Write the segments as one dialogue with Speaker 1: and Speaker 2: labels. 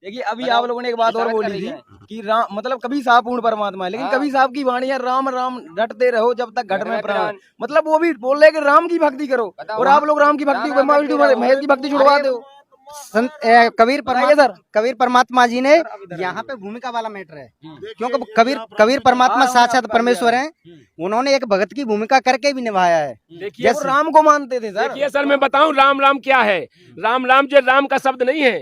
Speaker 1: देखिए अभी आप लोगों ने एक बात और बोली थी कि राम मतलब कभी साहब पूर्ण परमात्मा है, लेकिन कभी साहब की वाणी है राम राम रटते रहो जब तक घट में प्राण। मतलब वो भी बोल रहे कि राम की भक्ति करो और आप लोग राम की भक्ति ब्रह्मा विष्णु महेश की भक्ति छुड़वाते हो।
Speaker 2: कबीर परमात्मा जी ने यहाँ पे भूमिका वाला मैटर है, क्योंकि कबीर परमात्मा साक्षात परमेश्वर हैं। उन्होंने एक भगत की भूमिका करके भी निभाया है।
Speaker 1: देखिए वो राम को मानते थे सर।
Speaker 3: देखिए सर मैं बताऊं राम राम क्या है। राम राम जो राम का शब्द नहीं है,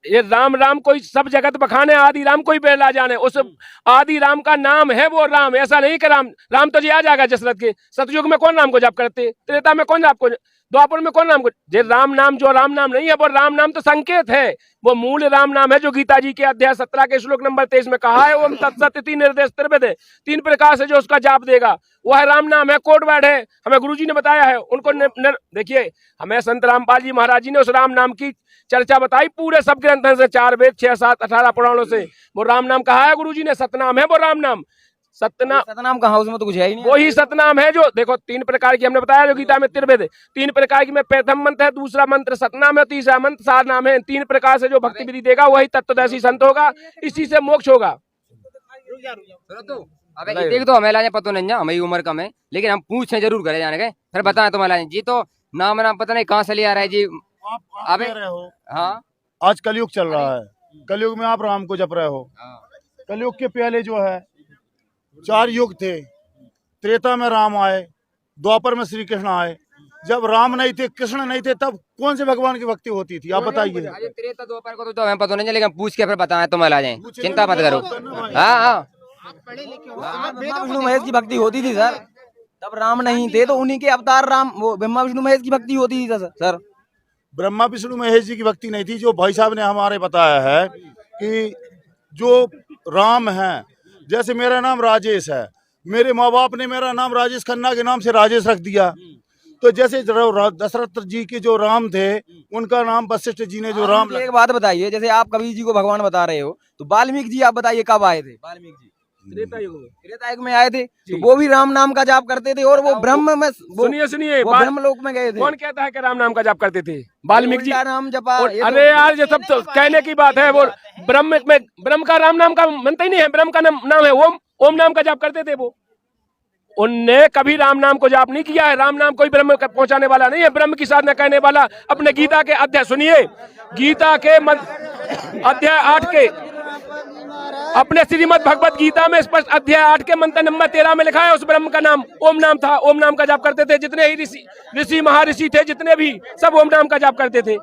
Speaker 3: ये राम राम कोई सब जगत बखाने आदि राम कोई बेला जाने, उस आदि राम का नाम है वो राम। ऐसा नहीं कि राम राम तो जी आ जाएगा जसरथ के। सतयुग में कौन राम को जाप करते, त्रेता में कौन जाप को, द्वापर में कौन राम को। जे राम नाम जो राम नाम नहीं है वो राम नाम तो संकेत है, वो मूल राम नाम है जो गीता जी के अध्याय 17 के श्लोक नंबर 23 में कहा है। ओम तत्सत निर्देश त्रिविध, 3 प्रकार से जो उसका जाप देगा वह राम नाम है, कोड वर्ड है। हमें गुरुजी ने बताया है उनको। देखिए हमें संत रामपाल जी महाराज जी ने उस राम नाम की चर्चा बताई पूरे सब ग्रंथों से, 4 वेद 6 7 18 पुराणों से। वो राम नाम कहा है गुरुजी ने, सतनाम है वो राम नाम।
Speaker 1: सतनाम कहा, उसमें तो कुछ है ही नहीं।
Speaker 3: वही सतनाम है जो देखो 3 प्रकार की हमने बताया जो गीता में त्रिवेद, 3 प्रकार की में प्रथम मंत्र है, दूसरा मंत्र सतनाम है, तीसरा मंत्र सार नाम है। 3 प्रकार से जो भक्ति विधि देगा वही तत्वदर्शी संत होगा, इसी से मोक्ष होगा।
Speaker 4: अबे देख तो हमें लाने पता नहीं, हमारी उम्र कम है लेकिन हम पूछे जरूर करे जाने के, फिर बताएं तो लाने जी तो नाम पता नहीं कहाँ से ले आ रहा है जी।
Speaker 5: आप कह रहे हो
Speaker 4: हाँ
Speaker 5: आज कलयुग चल रहा है, कलयुग में आप राम को जप रहे हो। कलयुग के पहले जो है 4 युग थे। त्रेता में राम आए, द्वापर में श्री कृष्ण आए। जब राम नहीं थे कृष्ण नहीं थे तब कौन से भगवान की भक्ति होती थी आप बताइए।
Speaker 4: त्रेता द्वापर को तो हमें पता नहीं, लेकिन पूछ के फिर बताएं तो ला जाए, चिंता मत करो। हाँ
Speaker 1: विष्णु महेश की भक्ति होती थी सर, तब राम नहीं थे तो उन्हीं के अवतार राम वो ब्रह्मा विष्णु महेश की भक्ति होती थी सर।
Speaker 5: ब्रह्मा विष्णु महेश जी की भक्ति नहीं थी। जो भाई साहब ने हमारे बताया है कि जो राम है, जैसे मेरा नाम राजेश है, मेरे माँ बाप ने मेरा नाम राजेश खन्ना के नाम से राजेश रख दिया। तो जैसे दशरथ जी के जो राम थे उनका नाम वशिष्ठ जी ने जो राम।
Speaker 1: एक बात बताइए, जैसे आप कबीर जी को भगवान बता रहे हो तो वाल्मीकि जी आप बताइए कब आए थे। वाल्मीकि जी त्रेता युग में आए थे, तो वो भी राम नाम का जाप करते थे और वो ब्रह्म में
Speaker 3: सुनिए
Speaker 1: ब्रह्म लोक में गए थे।
Speaker 3: कौन कहता है कि राम नाम का जाप करते थे? वाल्मीकि जी
Speaker 1: नाम जपा।
Speaker 3: अरे यार ये सब तो कहने की बात है। वो ब्रह्म का राम नाम का मनता ही नहीं है। ब्रह्म का नाम है ओम, ओम नाम का जाप करते थे वो। उनने कभी राम नाम को जाप नहीं किया है। राम नाम कोई ब्रह्म पहुंचाने वाला नहीं है, ब्रह्म की साधना करने वाला। अपने गीता के अध्याय सुनिए, गीता के अध्याय 8 के अपने श्रीमद् भगवत गीता में स्पष्ट अध्याय 8 के मंत्र नंबर 13 में लिखा है उस ब्रह्म का नाम ओम नाम था। ओम नाम का जाप करते थे जितने ही ऋषि महाऋषि थे, जितने भी सब ओम नाम का जाप करते थे।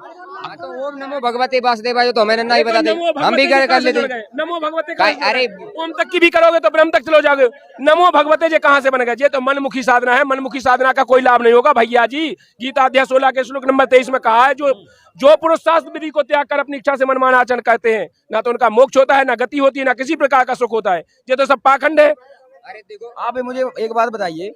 Speaker 4: तो ओम नमो भगवते वासुदेवाय तो हमें नहीं बताते, हम भी कर लेते।
Speaker 3: नमो भगवते
Speaker 4: अरे
Speaker 3: ओम तक की भी करोगे तो ब्रह्म तक चलो जाओगे। नमो भगवते जे कहां से बन गए? ये तो मनमुखी साधना है, मनमुखी साधना का कोई लाभ नहीं होगा भैया जी। गीता अध्याय 16 के श्लोक नंबर 23 में कहा है जो पुरुष शास्त्र विधि को त्याग कर अपनी इच्छा से मनमाना आचरण करते हैं, ना तो उनका मोक्ष होता है, ना गति होती है, ना किसी प्रकार का सुख होता है। ये तो सब पाखंड है।
Speaker 1: अरे देखो आप मुझे एक बात बताइए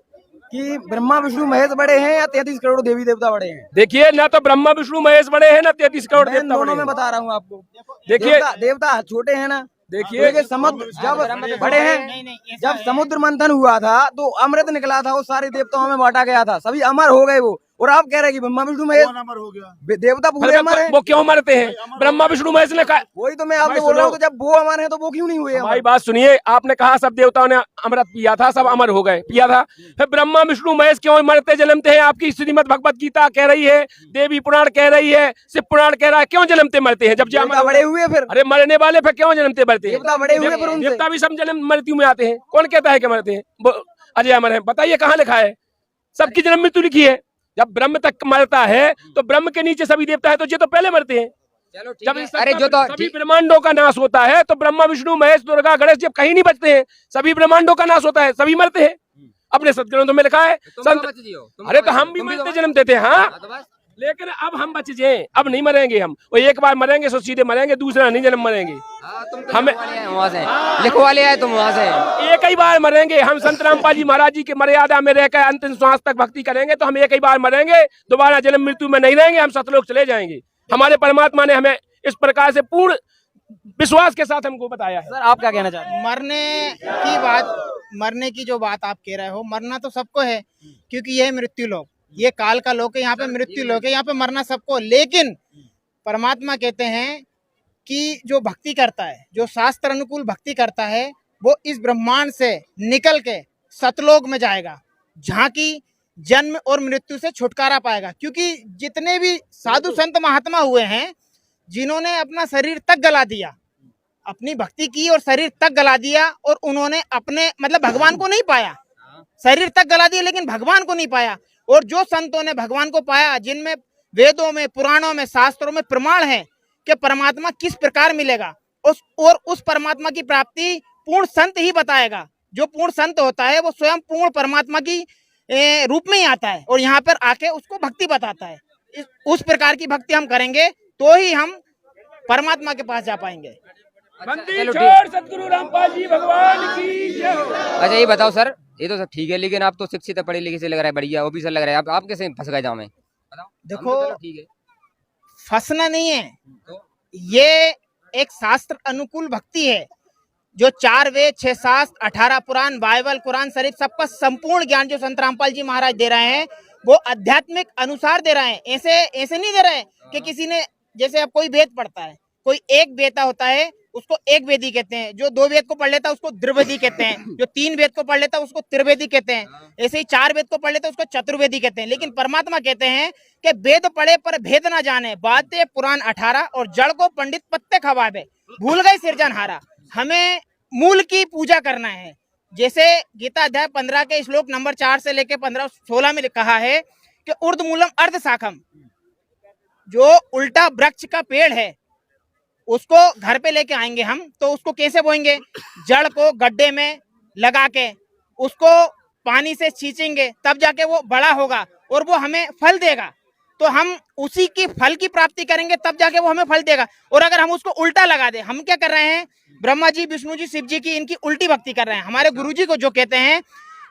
Speaker 1: कि ब्रह्मा विष्णु महेश बड़े हैं या 33 करोड़ देवी देवता बड़े हैं?
Speaker 3: देखिए ना तो ब्रह्मा विष्णु महेश बड़े हैं ना 33 करोड़ देवता बड़े हैं।
Speaker 1: मैं बता रहा हूँ आपको।
Speaker 3: देखिए
Speaker 1: देवता छोटे हैं ना।
Speaker 3: देखिए
Speaker 1: समुद्र जब बड़े हैं, जब समुद्र मंथन हुआ था तो अमृत निकला था, वो सारे देवताओं में बांटा गया था, सभी अमर हो गए वो। और आप कह रहे हैं कि ब्रह्मा विष्णु महेश
Speaker 5: अमर हो गया,
Speaker 1: देवता पूरे अमर हैं।
Speaker 3: वो क्यों मरते हैं? ब्रह्मा विष्णु महेश ने कहा।
Speaker 1: वही तो मैं आपको बोल रहा हूँ, तो जब वो अमर है तो वो क्यों नहीं हुए?
Speaker 3: हमारी बात सुनिए, आपने कहा सब देवताओं ने अमृत पिया था, सब अमर हो गए, पिया था। फिर ब्रह्मा विष्णु महेश क्यों मरते जन्मते हैं? आपकी श्रीमद् भगवत गीता कह रही है, देवी पुराण कह रही है, शिव पुराण कह रहा है, क्यों जन्मते मरते हैं? जब
Speaker 1: बड़े हुए फिर।
Speaker 3: अरे मरने वाले फिर क्यों जन्मते मरते हैं?
Speaker 1: देवता बड़े हुए फिर
Speaker 3: देवता भी सब जन्म मृत्यु में आते हैं। कौन कहता है कि मरते हैं? अजय अमर है, बताइए कहाँ लिखा है? सबकी जन्म मृत्यु लिखी है। जब ब्रह्म तक मरता है तो ब्रह्म के नीचे सभी देवता है, तो ये तो पहले मरते हैं। जब
Speaker 4: अरे जो तो
Speaker 3: सभी ब्रह्मांडों का नाश होता है तो ब्रह्मा विष्णु महेश दुर्गा गणेश जब कहीं नहीं बचते हैं, सभी ब्रह्मांडों का नाश होता है, सभी मरते हैं। अपने सदग्रंथों में लिखा है संत। अरे तो हम भी मरते जन्मते थे। हाँ लेकिन अब हम बच जाए, अब नहीं मरेंगे हम। वो एक बार मरेंगे सो सीधे मरेंगे, दूसरा नहीं जन्म मरेंगे। हमें
Speaker 4: वहाँ से लिखवा ले आए तुम, वहाँ से
Speaker 3: एक ही बार मरेंगे हम। संत रामपाल जी महाराज जी के मर्यादा में रहकर अंतिम श्वास तक भक्ति करेंगे तो हम एक ही बार मरेंगे, दोबारा जन्म मृत्यु में नहीं रहेंगे, हम सतलोक चले जाएंगे। हमारे परमात्मा ने हमें इस प्रकार से पूर्ण विश्वास के साथ हमको बताया है।
Speaker 1: सर आप क्या कहना चाहते हैं?
Speaker 2: मरने की जो बात आप कह रहे हो, मरना तो सबको है क्योंकि यह मृत्यु लोक, ये काल का लोक है, यहाँ पे मृत्यु लोक है, यहाँ पे मरना सबको। लेकिन परमात्मा कहते हैं
Speaker 6: की जो भक्ति करता है, जो शास्त्र अनुकूल भक्ति करता है, वो इस ब्रह्मांड से निकल के सतलोक में जाएगा, जहाँ की जन्म और मृत्यु से छुटकारा पाएगा। क्योंकि जितने भी साधु संत महात्मा हुए हैं, जिन्होंने अपना शरीर तक गला दिया, अपनी भक्ति की और शरीर तक गला दिया, और उन्होंने अपने मतलब भगवान को नहीं पाया, शरीर तक गला दिया लेकिन भगवान को नहीं पाया। और जो संतों ने भगवान को पाया, जिनमें वेदों में, पुराणों में, शास्त्रों में प्रमाण है कि परमात्मा किस प्रकार मिलेगा, उस परमात्मा की प्राप्ति पूर्ण संत ही बताएगा। जो पूर्ण संत होता है वो स्वयं पूर्ण परमात्मा की रूप में ही आता है और यहाँ पर आके उसको भक्ति बताता है। उस प्रकार की भक्ति हम करेंगे तो ही हम परमात्मा के पास जा पाएंगे।
Speaker 3: बंदी छोड़ सतगुरु रामपाल जी भगवान की जय हो।
Speaker 4: अच्छा ये बताओ सर, ये तो सब ठीक है, लेकिन आप तो शिक्षित है, पढ़े लिखे से लग रहा है, बढ़िया ऑफिसर लग रहा है, आप कैसे फंस गए जाओ में? बताओ।
Speaker 6: देखो,
Speaker 4: चलो ठीक है,
Speaker 6: फंसना नहीं है, ये एक शास्त्र अनुकूल भक्ति है। जो 4 वेद, 6 शास्त्र, 18 पुराण, बाइबल, कुरान शरीफ, सबका संपूर्ण ज्ञान जो संत रामपाल जी महाराज दे रहे हैं, वो आध्यात्मिक अनुसार दे रहे हैं। ऐसे नहीं दे रहे हैं कि किसी ने, जैसे अब कोई वेद पढ़ता है, कोई एक वेदा होता है उसको एक वेदी कहते हैं, जो 2 वेद को पढ़ लेता है उसको द्विवेदी कहते हैं, जो 3 वेद को पढ़ लेता है उसको त्रिवेदी कहते हैं, ऐसे ही 4 वेद को पढ़ लेता है उसको चतुर्वेदी कहते हैं। लेकिन परमात्मा कहते हैं कि वेद पढ़े पर भेद ना जाने, बातें पुराण 18 और जड़ को पंडित पत्ते खवाबे, भूल गए सिरजनहारा। हमें मूल की पूजा करना है। जैसे गीता अध्याय 15 के श्लोक नंबर 4 से लेके 15-16 में कहा है कि ऊर्ध्व मूलम अर्ध शाखम, जो उल्टा वृक्ष का पेड़ है उसको घर पे लेके आएंगे हम, तो उसको कैसे बोएंगे? जड़ को गड्ढे में लगा के उसको पानी से छींचेंगे, तब जाके वो बड़ा होगा और वो हमें फल देगा। तो हम उसी की फल की प्राप्ति करेंगे, तब जाके वो हमें फल देगा। और अगर हम उसको उल्टा लगा दे, हम क्या कर रहे हैं? ब्रह्मा जी, विष्णु जी, शिव जी की इनकी उल्टी भक्ति कर रहे हैं। हमारे गुरु जी को जो कहते हैं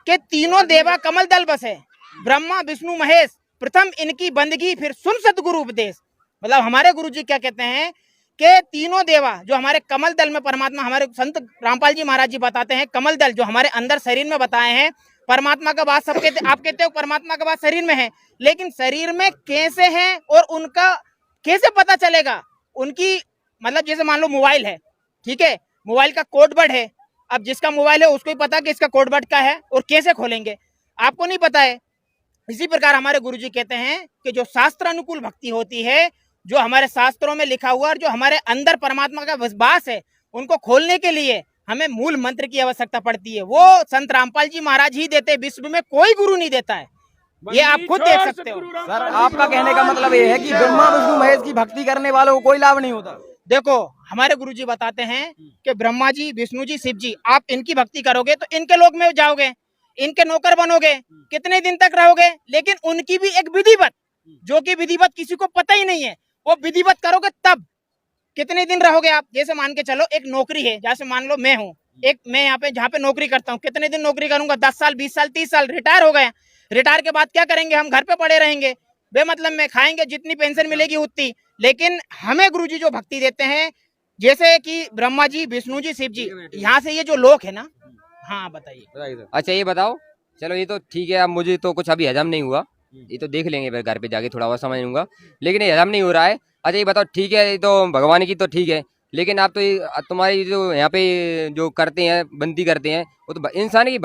Speaker 6: कि तीनों देवा कमल दल बसे, ब्रह्मा विष्णु महेश, प्रथम इनकी बंदगी फिर सुन सतगुरु उपदेश। मतलब हमारे गुरु जी क्या कहते हैं कि तीनों देवा जो हमारे कमल दल में परमात्मा, हमारे संत रामपाल जी महाराज जी बताते हैं, कमल दल जो हमारे अंदर शरीर में बताए हैं, परमात्मा का वास सब कहते, आप कहते हो परमात्मा का वास शरीर में है, लेकिन शरीर में कैसे है और उनका कैसे पता चलेगा? उनकी मतलब जैसे मान लो मोबाइल है, ठीक है, मोबाइल का कोड वर्ड है, अब जिसका मोबाइल है उसको ही पता कि इसका कोड वर्ड क्या है और कैसे खोलेंगे, आपको नहीं पता है। इसी प्रकार हमारे गुरुजी कहते हैं कि जो शास्त्र अनुकूल भक्ति होती है, जो हमारे शास्त्रों में लिखा हुआ और जो हमारे अंदर परमात्मा का वास है, उनको खोलने के लिए हमें मूल मंत्र की आवश्यकता पड़ती है। वो संत रामपाल जी महाराज ही देते, विश्व में कोई गुरु नहीं देता है, ये आप खुद देख सकते हो।
Speaker 1: सर आपका कहने का मतलब ये है कि ब्रह्मा विष्णु महेश की भक्ति करने वालों को कोई लाभ नहीं होता?
Speaker 6: देखो, हमारे गुरुजी बताते हैं कि ब्रह्मा जी, विष्णु जी, शिव जी, आप इनकी भक्ति करोगे तो इनके लोक में जाओगे, इनके नौकर बनोगे, कितने दिन तक रहोगे, लेकिन उनकी भी एक विधिवत, जो कि विधिवत किसी को पता ही नहीं है, वो विधिवत करोगे तब कितने दिन रहोगे आप। जैसे मान के चलो एक नौकरी है, जैसे मान लो मैं हूँ, मैं यहाँ पे जहाँ पे नौकरी करता हूँ, कितने दिन नौकरी करूंगा? 10 साल, 20 साल, 30 साल, रिटायर हो गए। रिटायर के बाद क्या करेंगे? हम घर पे पड़े रहेंगे, बेमतलब में खाएंगे, जितनी पेंशन मिलेगी उतनी। लेकिन हमें गुरुजी जो भक्ति देते हैं, जैसे कि ब्रह्मा जी, विष्णु जी, शिव जी, यहाँ से ये जो लोक है ना, हाँ बताइए।
Speaker 4: अच्छा ये बताओ, चलो ये तो ठीक है, अब मुझे तो कुछ अभी हजम नहीं हुआ, ये तो देख लेंगे फिर घर पे जाके, थोड़ा और समझ लूंगा, लेकिन ये हजम नहीं हो रहा है। अच्छा ये बताओ, ठीक है, ये तो भगवान की तो ठीक है, लेकिन आप तो तुम्हारी जो यहाँ पे जो करते हैं, बंदी करते हैं, वो तो इंसान की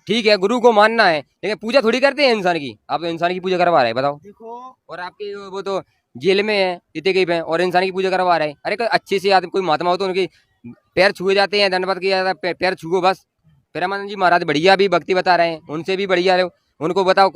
Speaker 4: ठीक है, गुरु को मानना है, लेकिन पूजा थोड़ी करते हैं इंसान की। आप तो इंसान की पूजा करवा रहे हैं, बताओ।
Speaker 6: देखो,
Speaker 4: और आपके वो तो जेल में है, इतने कहीं पे, और इंसान की पूजा करवा रहे हैं। अरे कोई अच्छे से आदमी, कोई महात्मा हो तो उनके पैर छुए जाते हैं, दंडवत किया जाता है, पैर छुओ बस। प्रेमानंद जी महाराज बढ़िया भी भक्ति बता रहे हैं, उनसे भी बढ़िया है, उनको बताओ।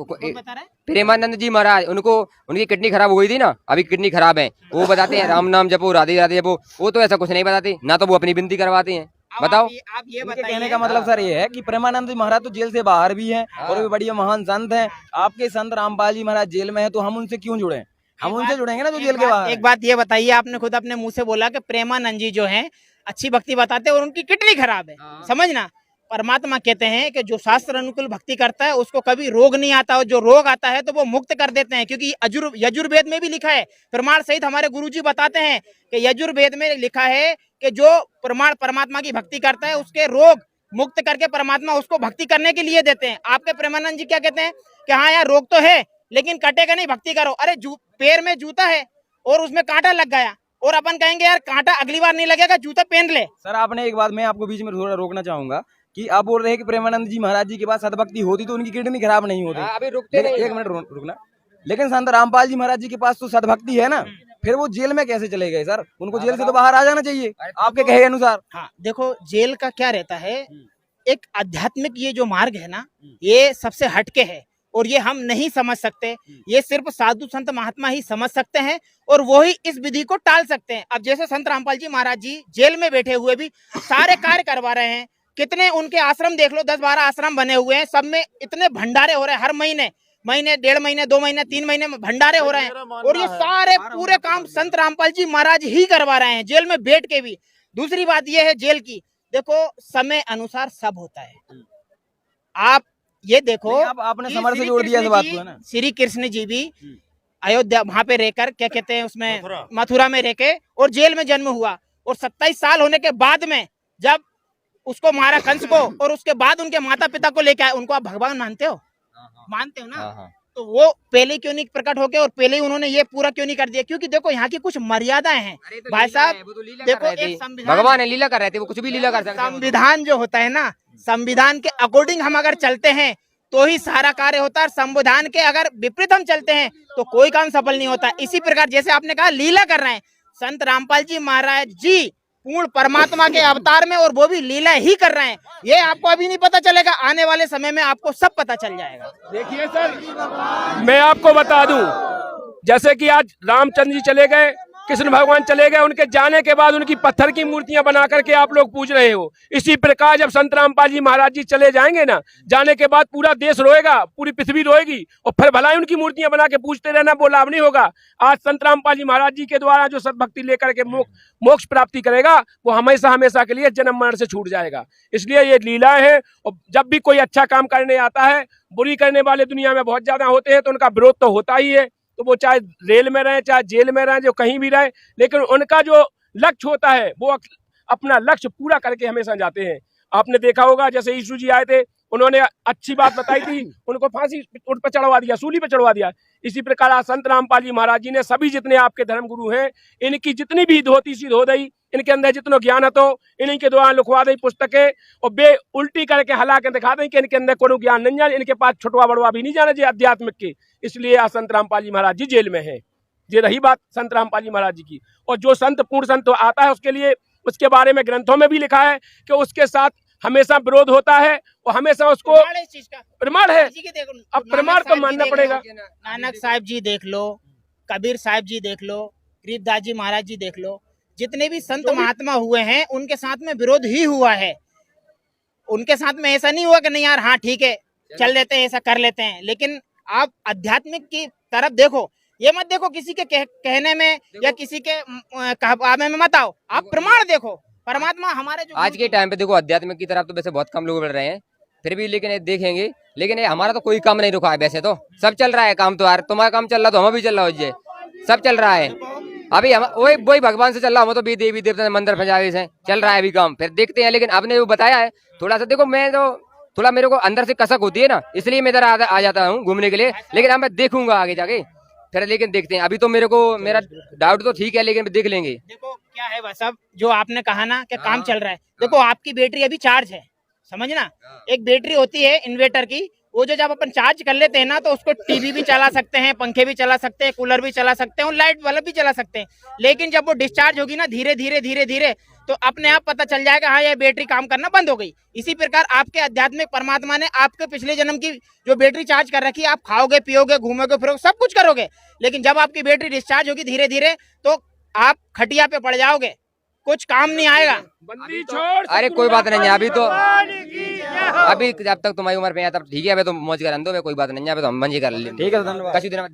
Speaker 4: प्रेमानंद जी महाराज, उनको उनकी किडनी खराब हो गई थी ना, अभी किडनी खराब है, वो बताते हैं राम नाम जपो, राधे राधे जपो। वो तो ऐसा कुछ नहीं बताते ना, तो वो अपनी बिनती करवाते हैं। बताओ।
Speaker 6: आप ये
Speaker 1: बताइए। कहने का मतलब सर ये है कि प्रेमानंद जी महाराज तो जेल से बाहर भी हैं और भी बढ़िया महान संत हैं। आपके संत रामपाल जी महाराज जेल में है, तो हम उनसे क्यों जुड़े? हम उनसे जुड़ेंगे ना जो जेल के बाहर।
Speaker 6: एक बात ये बताइए, आपने खुद अपने मुंह से बोला कि प्रेमानंद जी जो हैं अच्छी भक्ति बताते हैं और उनकी किडनी खराब है, समझना। परमात्मा कहते हैं कि जो शास्त्र अनुकूल भक्ति करता है उसको कभी रोग नहीं आता, और जो रोग आता है तो वो मुक्त कर देते हैं, क्योंकि यजुर्वेद में भी लिखा है, प्रमाण सहित हमारे गुरुजी बताते हैं कि यजुर्वेद में लिखा है कि जो प्रमाण परमात्मा की भक्ति करता है उसके रोग मुक्त करके परमात्मा उसको भक्ति करने के लिए देते हैं। आपके प्रेमानंद जी क्या कहते हैं कि हाँ यार रोग तो है लेकिन कटेगा नहीं, भक्ति करो। अरे पैर में जूता है और उसमें कांटा लग गया और अपन कहेंगे यार कांटा अगली बार नहीं लगेगा, जूता पहन ले।
Speaker 1: सर आपने एक बात मैं आपको बीच में थोड़ा रोकना चाहूंगा कि आप बोल रहे हैं कि प्रेमानंद जी महाराज जी के पास सदभक्ति होती तो उनकी किडनी खराब नहीं होती।
Speaker 4: अभी रुकते नहीं।
Speaker 1: एक मिनट रुकना। लेकिन संत रामपाल जी महाराज जी के पास तो सदभक्ति है ना, फिर वो जेल में कैसे चले गए सर? उनको जेल से तो बाहर आ जाना चाहिए आपके कहे अनुसार।
Speaker 6: हाँ देखो, जेल का क्या रहता है, एक आध्यात्मिक ये जो मार्ग है ना, ये सबसे हटके है और ये हम नहीं समझ सकते। ये सिर्फ साधु संत महात्मा ही समझ सकते हैं और वो ही इस विधि को टाल सकते हैं। अब जैसे संत रामपाल जी महाराज जी जेल में बैठे हुए भी सारे कार्य करवा रहे हैं। कितने उनके आश्रम देख लो, 10-12 आश्रम बने हुए हैं, सब में इतने भंडारे हो रहे हैं। हर महीने 1.5 महीने 2 महीने 3 महीने में भंडारे हो रहे हैं और ये सारे पूरे काम संत रामपाल जी महाराज ही करवा रहे हैं, जेल में बैठ के भी। दूसरी बात ये है जेल की, देखो समय अनुसार सब होता है। आप ये देखो,
Speaker 1: आपने समर से जोड़ दिया इस बात को, है ना?
Speaker 6: श्री कृष्ण जी भी अयोध्या वहां पे रहकर, क्या कहते हैं उसमें, मथुरा में रहके और जेल में जन्म हुआ और 27 साल होने के बाद में जब उसको मारा कंस को और उसके बाद उनके माता पिता को लेके आए, उनको आप भगवान मानते हो? मानते हो ना? तो वो पहले क्यों नहीं प्रकट होके और पहले ही उन्होंने ये पूरा क्यों नहीं कर दिया? क्योंकि देखो यहाँ की कुछ मर्यादाएं हैं भाई साहब। देखो एक संविधान,
Speaker 4: भगवान है, लीला कर रहे थे, वो कुछ भी लीला कर सकते हैं।
Speaker 6: संविधान जो होता है ना, संविधान के अकॉर्डिंग हम अगर चलते हैं तो ही सारा कार्य होता है। संविधान के अगर विपरीत हम चलते हैं तो कोई काम सफल नहीं होता। इसी प्रकार जैसे आपने कहा लीला कर रहे हैं, संत रामपाल जी महाराज जी पूर्ण परमात्मा के अवतार में और वो भी लीला ही कर रहे हैं। ये आपको अभी नहीं पता चलेगा, आने वाले समय में आपको सब पता चल जाएगा।
Speaker 3: देखिए सर, मैं आपको बता दूं, जैसे कि आज रामचंद्र जी चले गए, कृष्ण भगवान चले गए, उनके जाने के बाद उनकी पत्थर की मूर्तियां बना करके आप लोग पूज रहे हो। इसी प्रकार जब संत रामपाल जी महाराज जी चले जाएंगे ना, जाने के बाद पूरा देश रोएगा, पूरी पृथ्वी रोएगी और फिर भला ही उनकी मूर्तियां बना के पूजते रहना वो लाभ नहीं होगा। आज संत रामपाल जी महाराज जी के द्वारा जो सद्भक्ति लेकर के मोक्ष प्राप्ति करेगा वो हमेशा हमेशा के लिए जन्म मरण से छूट जाएगा। इसलिए ये लीलाएं हैं और जब भी कोई अच्छा काम करने आता है, बुरी करने वाले दुनिया में बहुत ज्यादा होते हैं, तो उनका विरोध तो होता ही है। तो वो चाहे रेल में रहे, चाहे जेल में रहे, जो कहीं भी रहे, लेकिन उनका जो लक्ष्य होता है वो अपना लक्ष्य पूरा करके हमेशा जाते हैं। आपने देखा होगा जैसे यीशु जी आए थे, उन्होंने अच्छी बात बताई थी, उनको फांसी उन पर चढ़वा दिया, सूली पर चढ़वा दिया। इसी प्रकार आज संत रामपाल जी महाराज जी ने सभी जितने आपके धर्म गुरु हैं, इनकी जितनी भी धोती सी धो दई, इनके अंदर जितना ज्ञान तो इन्हीं के द्वारा लिखवा दी पुस्तकें और बे उल्टी करके हला के दिखा दें कि इनके अंदर कोनो ज्ञान नहीं जाने, इनके पास छोटवा बड़वा भी नहीं जाने जी आध्यात्मिक के। इसलिए आज संत रामपाल जी महाराज जी जेल में है। ये रही बात संत रामपाल जी महाराज जी की। और जो संत पूर्ण संत आता है उसके लिए, उसके बारे में ग्रंथों में भी लिखा है कि उसके साथ हमेशा विरोध होता है और हमेशा उसको प्रमाण है। अब प्रमाण को मानना पड़ेगा।
Speaker 6: नानक साहब जी देख लो, कबीर साहब जी देख लो, गरीबदास जी महाराज जी देख लो, जितने भी संत महात्मा हुए हैं उनके साथ में विरोध ही हुआ है। उनके साथ में ऐसा नहीं हुआ कि नहीं यार हाँ ठीक है चल लेते हैं, ऐसा कर लेते हैं। लेकिन आप आध्यात्मिक की तरफ देखो, ये मत देखो किसी के कहने में या किसी के कहने में मत आओ, आप प्रमाण देखो। परमात्मा हमारे जो
Speaker 4: आज के टाइम पे देखो आध्यात्मिक की तरफ तो वैसे बहुत कम लोग बढ़ रहे हैं, फिर भी लेकिन ये देखेंगे, लेकिन ये हमारा तो कोई काम नहीं रुका है। वैसे तो सब चल रहा है काम, तो यार तुम्हारा काम चल रहा तो हमें भी चल रहा हो, सब चल रहा है। अभी हम वही भगवान से चल रहा, हम तो भी देवी देवता मंदिर पंजाबी से चल रहा है अभी काम, फिर देखते हैं। लेकिन आपने वो बताया है थोड़ा सा, देखो मैं तो थोड़ा मेरे को अंदर से कसक होती है ना, इसलिए मैं इधर आ जाता हूँ घूमने के लिए। लेकिन अब मैं देखूंगा आगे जाके फिर, लेकिन देखते हैं। अभी तो मेरा डाउट तो ठीक है, लेकिन देख लेंगे।
Speaker 6: देखो क्या है वह सब जो आपने कहा ना कि काम चल रहा है, देखो आपकी बैटरी अभी चार्ज है, समझना। एक बैटरी होती है इन्वर्टर की, वो जो जब अपन चार्ज कर लेते हैं ना तो उसको टीवी भी चला सकते हैं, पंखे भी चला सकते हैं, कूलर भी चला सकते हैं और लाइट बल्ब भी चला सकते हैं। लेकिन जब वो डिस्चार्ज होगी ना धीरे धीरे धीरे धीरे, तो अपने आप पता चल जाएगा हाँ ये बैटरी काम करना बंद हो गई। इसी प्रकार आपके आध्यात्मिक परमात्मा ने आपके पिछले जन्म की जो बैटरी चार्ज कर रखी है, आप खाओगे पियोगे घूमोगे फिरोगे सब कुछ करोगे, लेकिन जब आपकी बैटरी डिस्चार्ज होगी धीरे धीरे तो आप खटिया पे पड़ जाओगे, कुछ काम नहीं आएगा।
Speaker 3: बंदी छोड़,
Speaker 4: अरे कोई बात नहीं है, अभी जब तक तुम्हारी उम्र पे है तब ठीक है, अभी तो मौज कर दो, कोई बात नहीं है, अभी तो हम मंजी कर लेंगे।
Speaker 1: ठीक है, धन्यवाद।
Speaker 4: कछु दिन